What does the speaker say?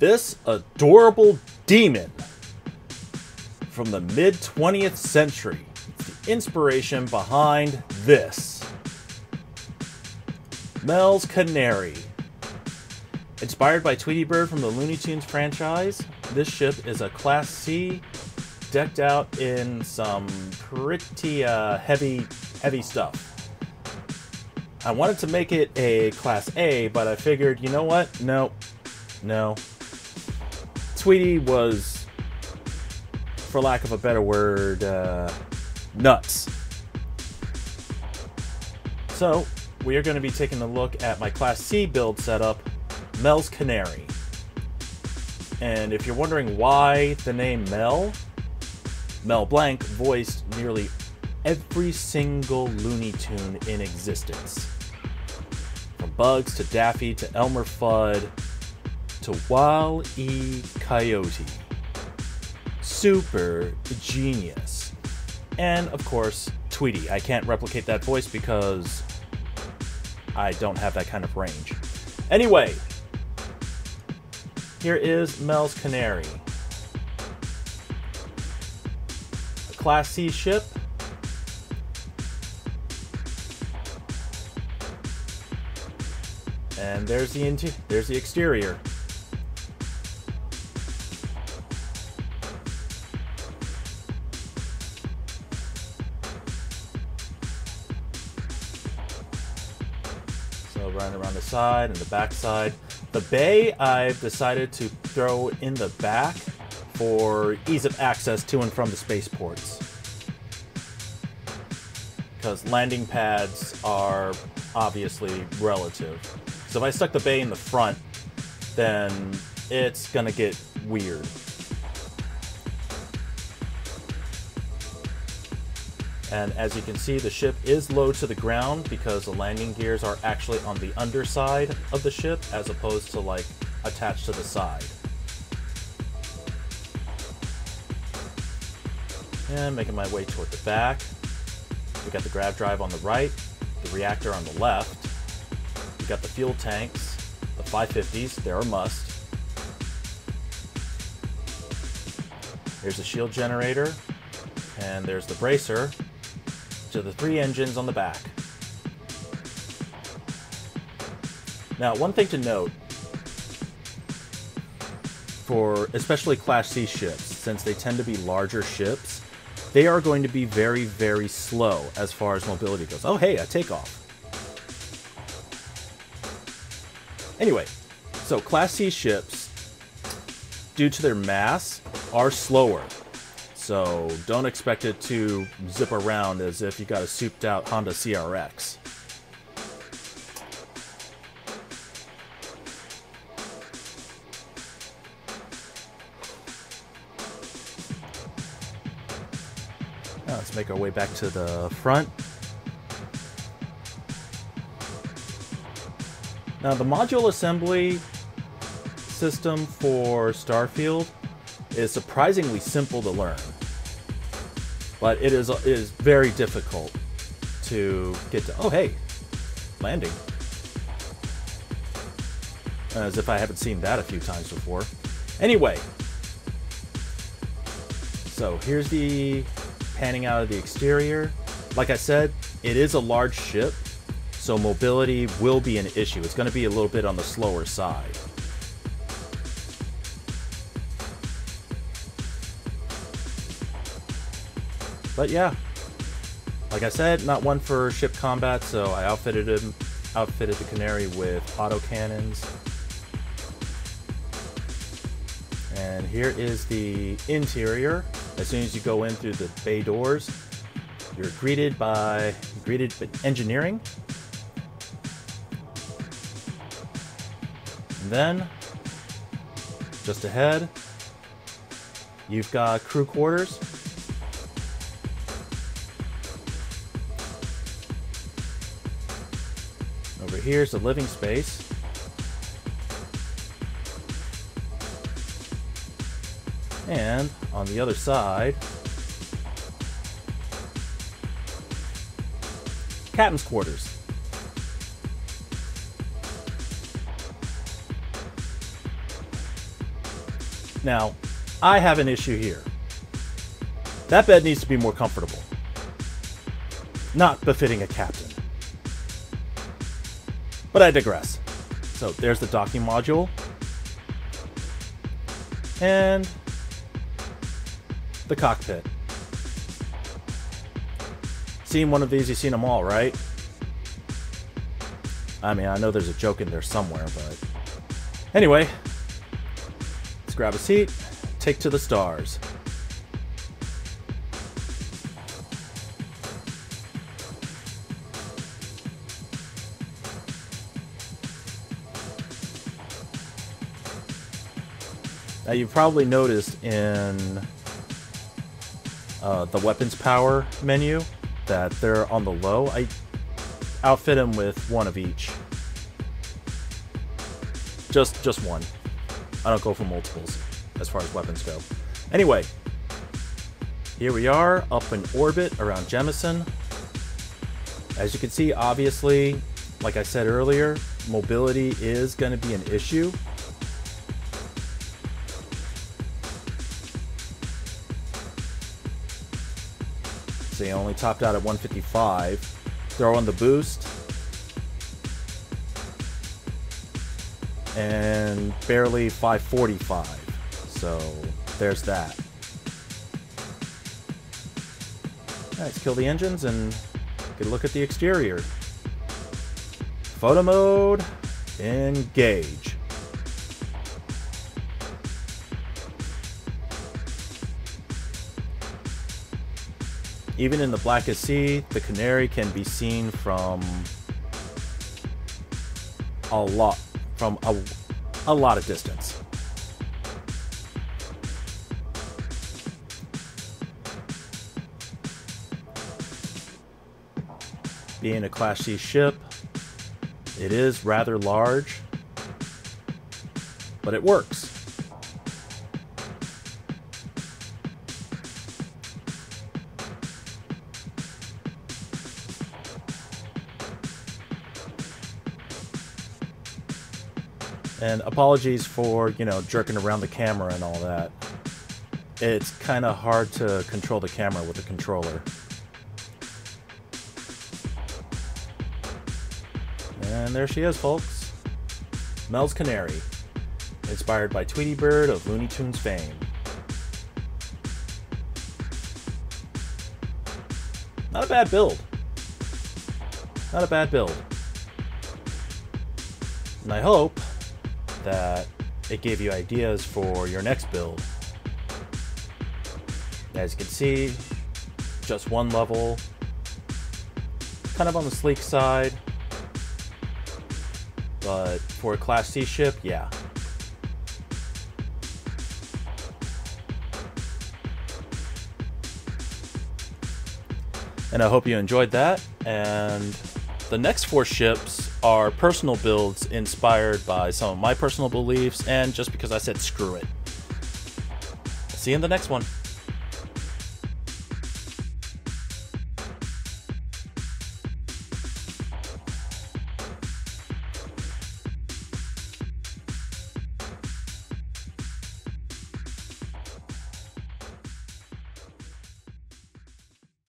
This adorable demon from the mid-20th century. It's the inspiration behind this. Mel's Canary. Inspired by Tweety Bird from the Looney Tunes franchise, this ship is a Class C, decked out in some pretty heavy stuff. I wanted to make it a Class A, but I figured, you know what? No. Tweety was, for lack of a better word, nuts. So, we are going to be taking a look at my Class C build setup, Mel's Canary. And if you're wondering why the name Mel Blanc voiced nearly every single Looney Tune in existence. From Bugs to Daffy to Elmer Fudd to Wile E. Coyote. Super genius. And of course, Tweety. I can't replicate that voice because I don't have that kind of range. Anyway, here is Mel's Canary. A Class C ship. And there's the exterior. So running around the side and the back side. The bay I've decided to throw in the back for ease of access to and from the spaceports. Because landing pads are obviously relative. So if I stuck the bay in the front, then it's gonna get weird. And as you can see, the ship is low to the ground because the landing gears are actually on the underside of the ship as opposed to like attached to the side. And making my way toward the back. We got the grav drive on the right, the reactor on the left. We got the fuel tanks, the 550s, they're a must. Here's the shield generator, and there's the bracer to the 3 engines on the back. Now, one thing to note, for especially Class C ships, since they tend to be larger ships, they are going to be very, very slow as far as mobility goes. Oh, hey, a takeoff. Anyway, so Class C ships, due to their mass, are slower. So don't expect it to zip around as if you got a souped out Honda CRX. Now let's make our way back to the front. Now the module assembly system for Starfield is surprisingly simple to learn, but it is very difficult to get to. Oh hey, landing. As if I haven't seen that a few times before. Anyway, so here's the panning out of the exterior. Like I said, it is a large ship, so mobility will be an issue. It's going to be a little bit on the slower side. But yeah, like I said, not one for ship combat, so I outfitted the Canary with autocannons. And here is the interior. As soon as you go in through the bay doors, you're greeted by engineering. And then, just ahead, you've got crew quarters. Over here's the living space. And on the other side, captain's quarters. Now, I have an issue here. That bed needs to be more comfortable. Not befitting a captain. But I digress. So there's the docking module. And the cockpit. Seen one of these, you've seen them all, right? I mean, I know there's a joke in there somewhere, but... Anyway, let's grab a seat, take to the stars. Now, you've probably noticed in the weapons power menu that they're on the low. I outfit them with one of each. Just one. I don't go for multiples as far as weapons go. Anyway, here we are up in orbit around Jemison. As you can see, obviously, like I said earlier, mobility is going to be an issue. So you only topped out at 155. Throw on the boost. And barely 545. So there's that. Let's kill the engines and get a look at the exterior. Photo mode. Engage. Even in the blackest sea, the Canary can be seen from a lot of distance. Being a Class C ship, it is rather large, but it works. And apologies for, jerking around the camera and all that. It's kind of hard to control the camera with a controller. And there she is, folks. Mel's Canary. Inspired by Tweety Bird of Looney Tunes fame. Not a bad build. Not a bad build. And I hope that it gave you ideas for your next build. As you can see, just one level, kind of on the sleek side, but for a Class C ship, yeah. And I hope you enjoyed that, and the next 4 ships are personal builds inspired by some of my personal beliefs and just because I said screw it. See you in the next one.